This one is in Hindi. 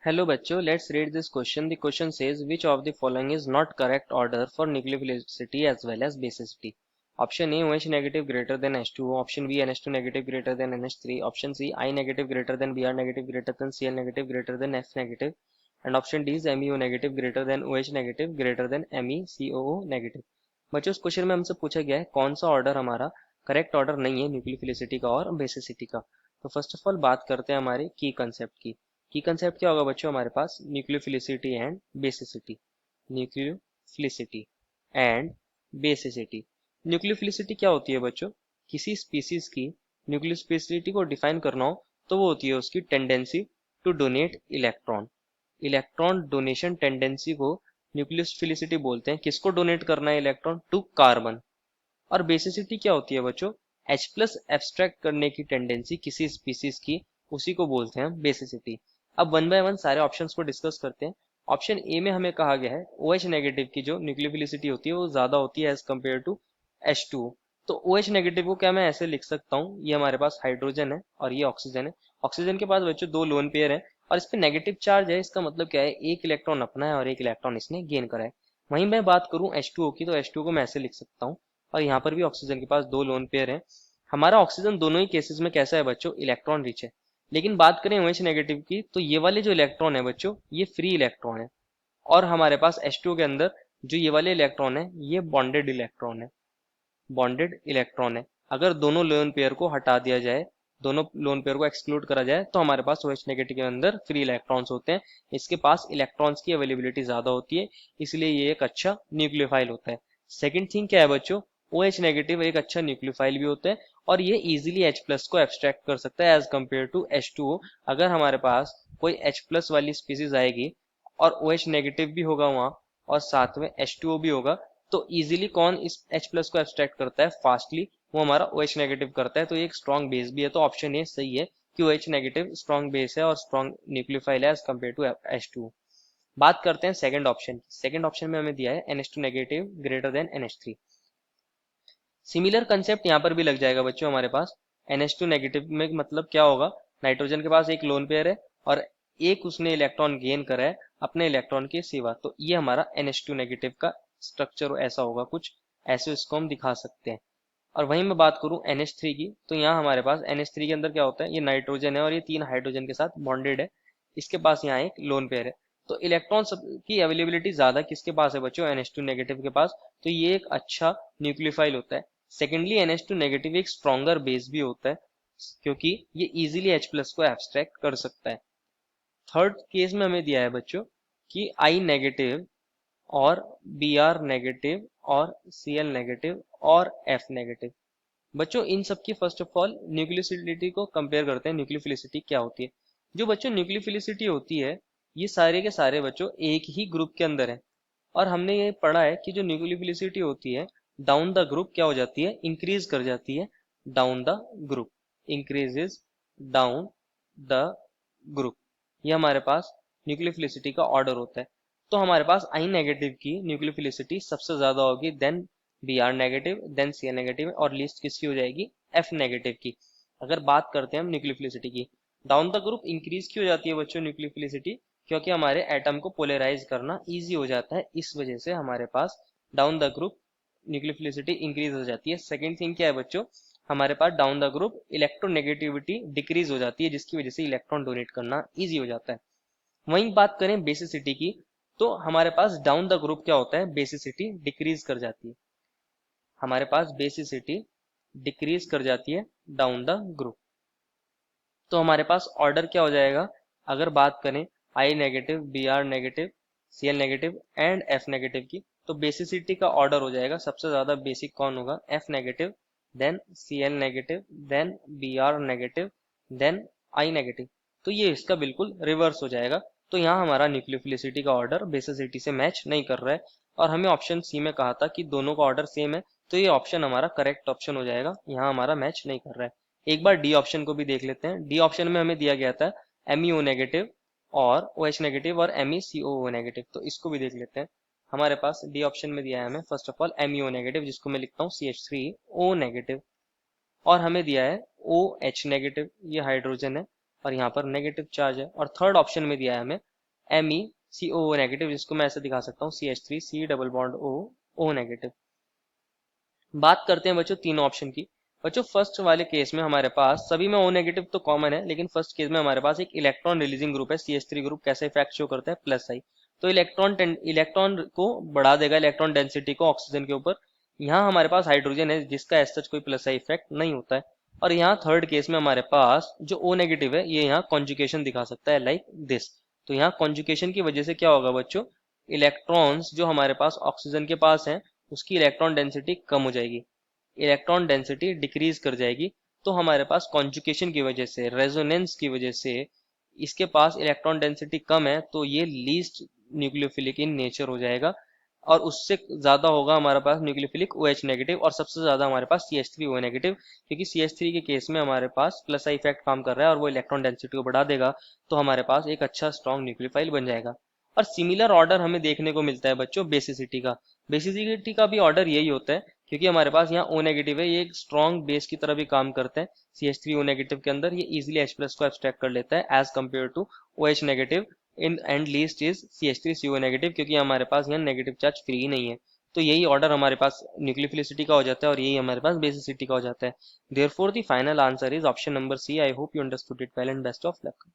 Hello बच्चों, let's read this question. The question says which of the following is not correct order for nucleophilicity as well as basicity. Option A OH negative greater than H2O, option B NH2 negative greater than NH3, option C I negative greater than Br negative greater than Cl negative greater than F negative, and option D is MEO negative greater than OH negative greater than MECOO negative. बच्चों इस क्वेश्चन में हमसे पूछा गया है कौन सा ऑर्डर हमारा करेक्ट ऑर्डर नहीं है न्यूक्लियोफिलिसिटी का और बेसिसिटी का। तो फर्स्ट ऑफ ऑल बात करते हैं हमारे की कंसेप्ट की कंसेप्ट क्या होगा बच्चों हमारे पास nucleophilicity and basicity. Nucleophilicity and basicity. Nucleophilicity क्या होती है बच्चों? किसी स्पीसीज की न्यूक्लियोफिलिसिटी को डिफाइन करना हो तो वो होती है उसकी tendency to donate electron. Electron donation tendency को न्यूक्लियोफिलिसिटी बोलते हैं। किसको डोनेट करना है इलेक्ट्रॉन? To carbon. और बेसिसिटी क्या होती है बच्चों? H प्लस एब्स्ट्रैक्ट करने की टेंडेंसी किसी स्पीसीज की, उसी को बोलते हैं बेसिसिटी। अब वन बाय वन सारे ऑप्शंस को डिस्कस करते हैं। ऑप्शन ए में हमें कहा गया है OH नेगेटिव की जो न्यूक्लियोफिलिसिटी होती है वो ज्यादा होती है एज कम्पेयर टू H2O। तो OH नेगेटिव को क्या मैं ऐसे लिख सकता हूँ, ये हमारे पास हाइड्रोजन है और ये ऑक्सीजन है। ऑक्सीजन के पास बच्चों दो लोन पेयर है और इस पे नेगेटिव चार्ज है। इसका मतलब क्या है, एक इलेक्ट्रॉन अपना है और एक इलेक्ट्रॉन इसने गेन करा है। वहीं मैं बात करूं H2O की, तो H2O को मैं ऐसे लिख सकता हूँ और यहाँ पर भी ऑक्सीजन के पास दो लोन पेयर हैं। हमारा ऑक्सीजन दोनों ही केसेस में कैसा है बच्चों? इलेक्ट्रॉन रिच है। लेकिन बात करें OH नेगेटिव की, तो ये वाले जो इलेक्ट्रॉन है बच्चों ये फ्री इलेक्ट्रॉन है और हमारे पास H2O के अंदर जो ये वाले इलेक्ट्रॉन है ये बॉन्डेड इलेक्ट्रॉन है। बॉन्डेड इलेक्ट्रॉन है। अगर दोनों लोन पेयर को हटा दिया जाए, दोनों लोन पेयर को एक्सक्लूड करा जाए, तो हमारे पास OH नेगेटिव के अंदर फ्री इलेक्ट्रॉन्स होते हैं। इसके पास इलेक्ट्रॉन्स की अवेलेबिलिटी ज्यादा होती है, इसलिए ये एक अच्छा न्यूक्लियोफाइल होता है। सेकंड थिंग क्या है बच्चों? OH नेगेटिव एक अच्छा न्यूक्लियोफाइल भी होता है और ये इजीली H प्लस को एब्स्ट्रैक्ट कर सकता है एज कम्पेयर टू H2O। अगर हमारे पास कोई H प्लस वाली स्पीसीज आएगी और OH नेगेटिव भी होगा वहां और साथ में H2O भी होगा, तो इजीली कौन इस H प्लस को एब्स्ट्रैक्ट करता है फास्टली? वो हमारा OH नेगेटिव करता है। तो ये एक स्ट्रॉन्ग बेस भी है। तो ऑप्शन ए सही है कि OH नेगेटिव स्ट्रॉन्ग बेस है और स्ट्रॉन्ग न्यूक्लियोफाइल है एज कम्पेयर टू H2O। बात करते हैं सेकंड ऑप्शन की। सेकंड ऑप्शन में हमें दिया है NH2 negative greater than NH3। Similar concept यहाँ पर भी लग जाएगा बच्चों हमारे पास। NH2 नेगेटिव में मतलब क्या होगा? नाइट्रोजन के पास एक लोन पेयर है और एक उसने इलेक्ट्रॉन गेन करा है अपने इलेक्ट्रॉन के सिवा, तो ये हमारा NH2 नेगेटिव का स्ट्रक्चर ऐसा होगा कुछ, ऐसे इसको हम दिखा सकते हैं। और वहीं मैं बात करूं NH3 की, तो यहाँ हमारे पास NH3 के अंदर क्या होता है, ये नाइट्रोजन है और ये तीन हाइड्रोजन के साथ बॉन्डेड है। इसके पास यहाँ एक लोन पेयर है। तो इलेक्ट्रॉन की अवेलेबिलिटी ज्यादा किसके पास है बच्चों? NH2 नेगेटिव के पास। तो ये एक अच्छा न्यूक्लियोफाइल होता है। सेकेंडली NH2 नेगेटिव एक स्ट्रॉन्गर बेस भी होता है क्योंकि ये इजीली H प्लस को एब्स्ट्रैक्ट कर सकता है। थर्ड केस में हमें दिया है बच्चों कि I नेगेटिव और Br नेगेटिव और Cl नेगेटिव और F नेगेटिव। बच्चों इन सब की फर्स्ट ऑफ ऑल न्यूक्लियोसिटी को कंपेयर करते हैं। न्यूक्लियोफिलिसिटी क्या होती है? जो बच्चों न्यूक्लियोफिलिसिटी होती है, ये सारे के सारे बच्चों एक ही ग्रुप के अंदर है। और हमने ये पढ़ा है कि जो न्यूक्लियोफिलिसिटी होती है डाउन द ग्रुप क्या हो जाती है? इंक्रीज कर जाती है। Down the group increases down the group. ये हमारे पास न्यूक्लियोफिलिसिटी का ऑर्डर होता है। तो हमारे पास आई नेगेटिव की न्यूक्लियोफिलिसिटी सबसे ज्यादा होगी, then Br negative, then Cl negative और लिस्ट किसकी हो जाएगी? F नेगेटिव की। अगर बात करते हैं हम न्यूक्लियोफिलिसिटी की, डाउन द ग्रुप इंक्रीज क्यों हो जाती है बच्चों न्यूक्लियोफिलिसिटी? क्योंकि हमारे एटम को पोलराइज करना इजी हो जाता है, इस वजह से हमारे पास down the group nucleophilicity increase हो जाती है। सेकंड थिंग क्या है बच्चों? हमारे पास down the group electronegativity decrease हो जाती है, जिसकी वजह से इलेक्ट्रॉन डोनेट करना इजी हो जाता है। वहीं बात करें बेसिसिटी की, तो हमारे पास डाउन द ग्रुप क्या होता है? बेसिसिटी डिक्रीज कर जाती है। हमारे पास बेसिसिटी डिक्रीज कर जाती है डाउन द ग्रुप। तो हमारे पास ऑर्डर क्या हो जाएगा? अगर बात करें I negative, Br negative, Cl negative and F negative की, तो बेसिसिटी का ऑर्डर हो जाएगा सबसे ज्यादा बेसिक कौन होगा? F negative, then Cl negative, then Br negative, then I negative. तो ये इसका बिल्कुल रिवर्स हो जाएगा। तो यहाँ हमारा न्यूक्लियोफिलिसिटी का ऑर्डर बेसिसिटी से मैच नहीं कर रहा है और हमें ऑप्शन सी में कहा था कि दोनों का ऑर्डर सेम है, तो ये ऑप्शन हमारा करेक्ट ऑप्शन हो जाएगा। यहाँ हमारा मैच नहीं कर रहा है। एक बार डी ऑप्शन को भी देख लेते हैं। डी ऑप्शन में हमें दिया गया था MEO नेगेटिव और OH नेगेटिव और MECOO नेगेटिव, तो इसको भी देख लेते हैं। हमारे पास डी ऑप्शन में दिया है हमें first of all MEO negative, जिसको मैं लिखता हूँ CH3O नेगेटिव, और हमें दिया है OH नेगेटिव, ये हाइड्रोजन है और यहाँ पर नेगेटिव चार्ज है। और थर्ड ऑप्शन में दिया है हमें MeCO नेगेटिव, जिसको मैं ऐसे दिखा सकता हूँ CH3 C double bond O negative. बात करते हैं बच्चों तीनों ऑप्शन की। बच्चों फर्स्ट वाले केस में हमारे पास सभी में O नेगेटिव तो कॉमन है, लेकिन फर्स्ट केस में हमारे पास एक इलेक्ट्रॉन रिलीजिंग ग्रुप है CH3 ग्रुप। कैसा इफेक्ट शो करता है? प्लस आई। तो इलेक्ट्रॉन को बढ़ा देगा, इलेक्ट्रॉन डेंसिटी को ऑक्सीजन के ऊपर। यहाँ हमारे पास हाइड्रोजन है जिसका एज सच कोई प्लस आई इफेक्ट नहीं होता है। और यहाँ थर्ड केस में हमारे पास जो O नेगेटिव है ये यहाँ कॉन्जुगेशन दिखा सकता है लाइक दिस। तो यहाँ कॉन्जुगेशन की वजह से क्या होगा बच्चों, इलेक्ट्रॉन्स जो हमारे पास ऑक्सीजन के पास हैं उसकी इलेक्ट्रॉन डेंसिटी कम हो जाएगी, इलेक्ट्रॉन डेंसिटी डिक्रीज कर जाएगी। तो हमारे पास कॉन्जुगेशन की वजह से, रेजोनेंस की वजह से इसके पास इलेक्ट्रॉन डेंसिटी कम है, तो ये लीस्ट न्यूक्लियोफिलिक इन नेचर हो जाएगा। और उससे ज्यादा होगा हमारे पास न्यूक्लियोफिलिक OH नेगेटिव, और सबसे ज्यादा हमारे पास CH3O नेगेटिव, क्योंकि CH3 के केस में हमारे पास प्लस आई इफेक्ट काम कर रहा है और वो इलेक्ट्रॉन डेंसिटी को बढ़ा देगा। तो हमारे पास एक अच्छा स्ट्रॉन्ग न्यूक्लियोफाइल बन जाएगा। और सिमिलर ऑर्डर हमें देखने को मिलता है बच्चों बेसिसिटी का। बेसिसिटी का भी ऑर्डर यही होता है, क्योंकि हमारे पास यहाँ O नेगेटिव है, ये एक स्ट्रॉन्ग बेस की तरह भी काम करते हैं। CH3O नेगेटिव के अंदर ये इजीली H प्लस को एब्स्ट्रैक्ट कर लेता है as compare to OH negative in and least is CH3CO negative, क्योंकि हमारे पास यहाँ नेगेटिव चार्ज फ्री ही नहीं है। तो यही ऑर्डर हमारे पास न्यूक्लियोफिलिसिटी का हो जाता है और यही हमारे पास बेसिसिटी का हो जाता है। Therefore the final answer is option number C। I hope you understood it well and best of luck.